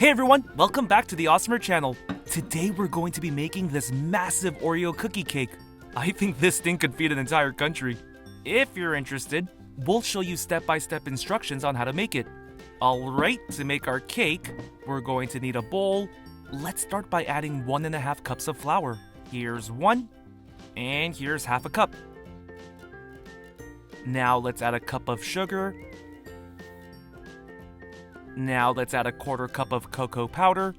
Hey everyone, welcome back to the AWESMR channel. Today we're going to be making this massive Oreo cookie cake. I think this thing could feed an entire country. If you're interested, we'll show you step-by-step instructions on how to make it. Alright, to make our cake, we're going to need a bowl. Let's start by adding 1.5 cups of flour. Here's 1, and here's half a cup. Now let's add a cup of sugar. Now let's add a 1/4 cup of cocoa powder.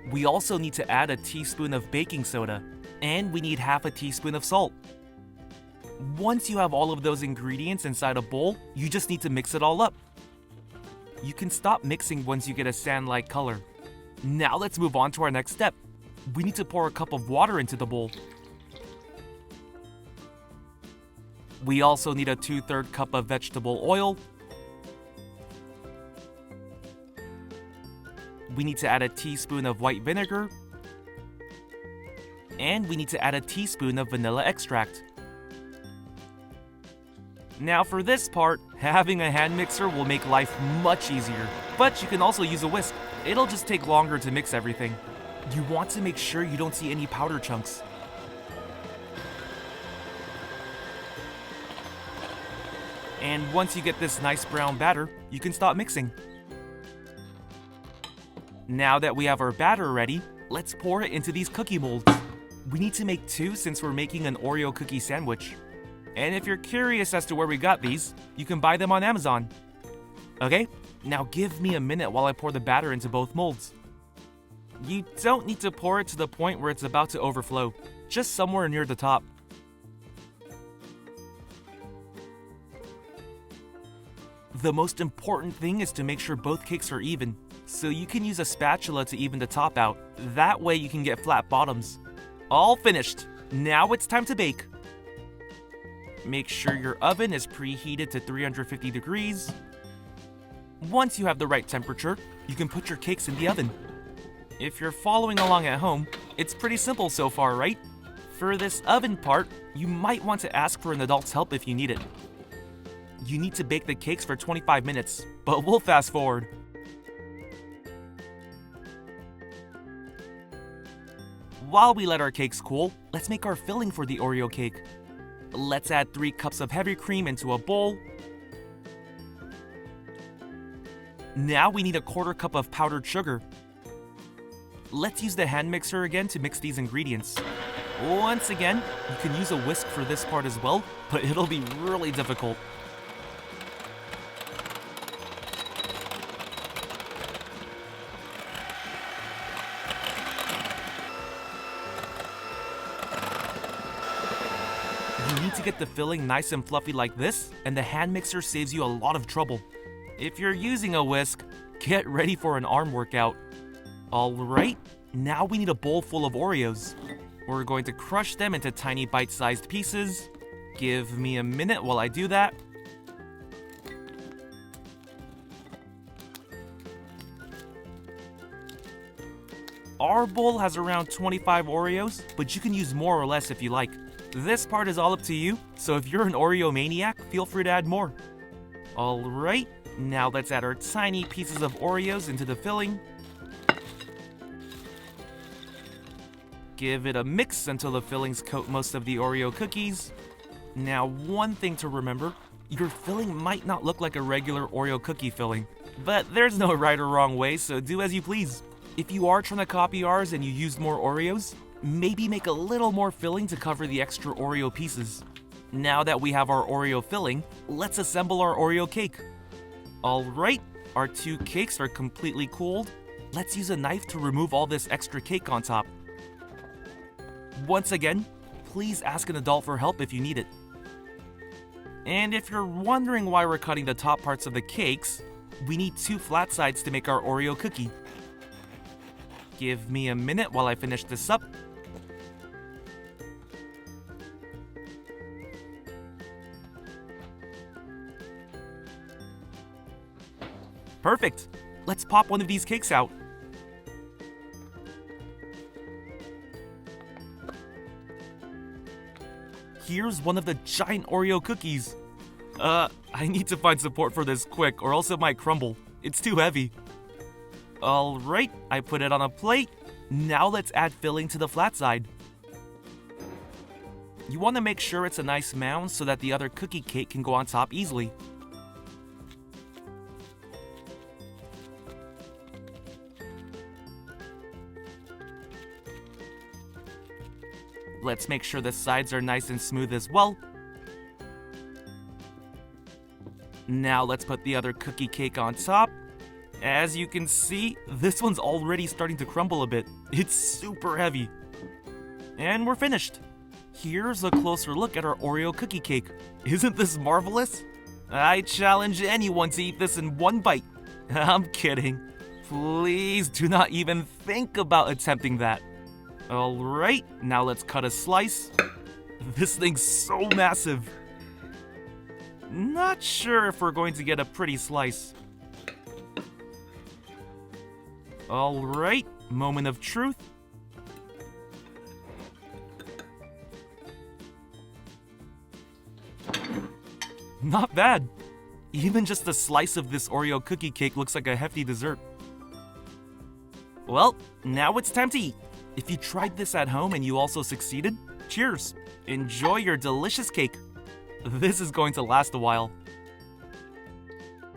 We also need to add a teaspoon of baking soda, and we need half a teaspoon of salt. Once you have all of those ingredients inside a bowl, you just need to mix it all up. You can stop mixing once you get a sand-like color. Now let's move on to our next step. We need to pour a cup of water into the bowl. We also need a 2/3 cup of vegetable oil. We need to add a teaspoon of white vinegar. And we need to add a teaspoon of vanilla extract. Now for this part, having a hand mixer will make life much easier. But you can also use a whisk. It'll just take longer to mix everything. You want to make sure you don't see any powder chunks. And once you get this nice brown batter, you can stop mixing. Now that we have our batter ready, let's pour it into these cookie molds. We need to make 2 since we're making an Oreo cookie sandwich. And if you're curious as to where we got these, you can buy them on Amazon. Okay, now give me a minute while I pour the batter into both molds. You don't need to pour it to the point where it's about to overflow, just somewhere near the top. The most important thing is to make sure both cakes are even, so you can use a spatula to even the top out. That way you can get flat bottoms. All finished. Now it's time to bake. Make sure your oven is preheated to 350 degrees. Once you have the right temperature, you can put your cakes in the oven. If you're following along at home, it's pretty simple so far, right? For this oven part, you might want to ask for an adult's help if you need it. You need to bake the cakes for 25 minutes, but we'll fast forward. While we let our cakes cool, let's make our filling for the Oreo cake. Let's add 3 cups of heavy cream into a bowl. Now we need a 1/4 cup of powdered sugar. Let's use the hand mixer again to mix these ingredients. Once again, you can use a whisk for this part as well, but it'll be really difficult. You need to get the filling nice and fluffy like this, and the hand mixer saves you a lot of trouble. If you're using a whisk, get ready for an arm workout. Alright, now we need a bowl full of Oreos. We're going to crush them into tiny bite-sized pieces. Give me a minute while I do that. Our bowl has around 25 Oreos, but you can use more or less if you like. This part is all up to you, so if you're an Oreo maniac, feel free to add more. Alright, now let's add our tiny pieces of Oreos into the filling. Give it a mix until the fillings coat most of the Oreo cookies. Now, one thing to remember, your filling might not look like a regular Oreo cookie filling, but there's no right or wrong way, so do as you please. If you are trying to copy ours and you used more Oreos, maybe make a little more filling to cover the extra Oreo pieces. Now that we have our Oreo filling, let's assemble our Oreo cake. Alright, our 2 cakes are completely cooled. Let's use a knife to remove all this extra cake on top. Once again, please ask an adult for help if you need it. And if you're wondering why we're cutting the top parts of the cakes, we need 2 flat sides to make our Oreo cookie. Give me a minute while I finish this up. Perfect! Let's pop one of these cakes out. Here's one of the giant Oreo cookies. I need to find support for this quick or else it might crumble. It's too heavy. Alright, I put it on a plate. Now let's add filling to the flat side. You want to make sure it's a nice mound so that the other cookie cake can go on top easily. Let's make sure the sides are nice and smooth as well. Now let's put the other cookie cake on top. As you can see, this one's already starting to crumble a bit. It's super heavy. And we're finished. Here's a closer look at our Oreo cookie cake. Isn't this marvelous? I challenge anyone to eat this in one bite. I'm kidding. Please do not even think about attempting that. Alright, now let's cut a slice. This thing's so massive. Not sure if we're going to get a pretty slice. Alright, moment of truth. Not bad. Even just a slice of this Oreo cookie cake looks like a hefty dessert. Well, now it's time to eat. If you tried this at home and you also succeeded, cheers! Enjoy your delicious cake. This is going to last a while.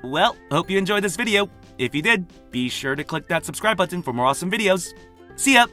Well, hope you enjoyed this video. If you did, be sure to click that subscribe button for more awesome videos. See ya!